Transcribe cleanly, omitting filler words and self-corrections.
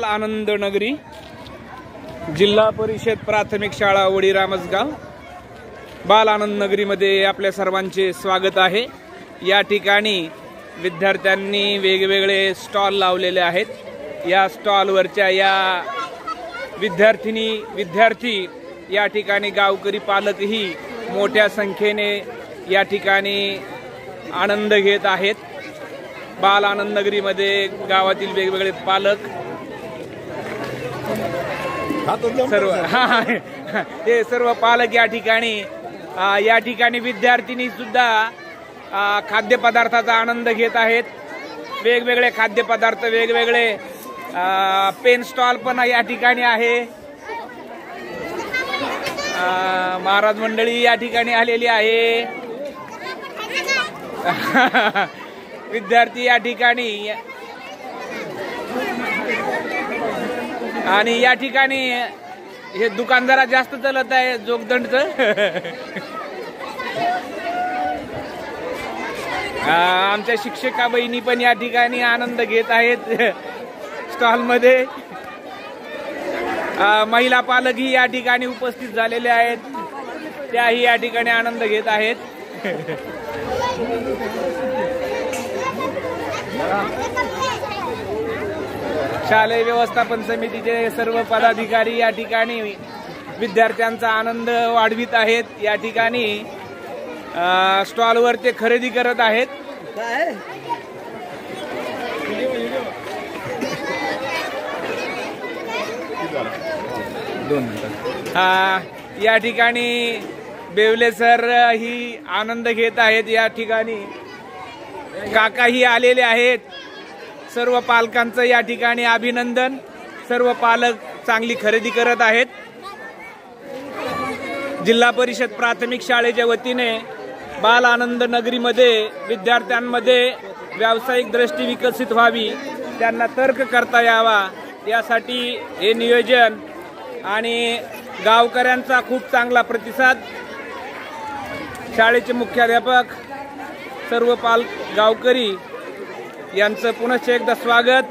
आनंद नगरी जिल्हा परिषद प्राथमिक शाळा वडी रामसगाव बाल आनंद नगरीमध्ये आपल्या सर्वांचे स्वागत आहे। या ठिकाणी विद्यार्थ्यांनी वेगवेगळे स्टॉल लावलेले आहेत। या स्टॉलवरच्या या विद्यार्थी या ठिकाणी गावकरी पालकही मोठ्या संख्येने या ठिकाणी आनंद घेत आहेत। बाल आनंद नगरीमध्ये गावातील वेगवेगळे पालक सर्व पालक या ठिकाणी विद्यार्थिनी सुद्धा खाद्यपदार्थाचा आनंद घेत आहेत। वेगवेगळे खाद्यपदार्थ वेगवेगळे पेन स्टॉल पण या ठिकाणी आहे। महाराज मंडळी या ठिकाणी आलेली आहे। विद्यार्थी या ठिकाणी आणि या ठिकाणी हे दुकान जरा जास्त चालत आहे जोगदंडचं। आमच्या शिक्षका बहिणी पण या ठिकाणी आनंद घेत आहेत स्टॉल मध्ये। महिला पालकही या ठिकाणी उपस्थित झालेले आहेत, त्याही या ठिकाणी आनंद घेत आहेत। शालेय व्यवस्थापन समितीचे सर्व पदाधिकारी या ठिकाणी विद्यार्थ्यांचा आनंद वाढवित आहेत। या ठिकाणी स्टॉलवर ते खरेदी करत आहेत। या ठिकाणी बेवले सर ही आनंद घेत आहेत। या ठिकाणी काकाही आलेले आहेत। सर्व पालकांचं या ठिकाणी अभिनंदन। सर्व पालक चांगली खरेदी करत आहेत। जिल्हा परिषद प्राथमिक शाळेच्या वतीने बाल आनंद नगरीमध्ये विद्यार्थ्यांमध्ये व्यावसायिक दृष्टी विकसित व्हावी, त्यांना तर्क करता यावा, यासाठी हे नियोजन आणि गावकऱ्यांचा खूप चांगला प्रतिसाद। शाळेचे मुख्याध्यापक सर्व गावकरी यांचं पुनश्च एकदा स्वागत।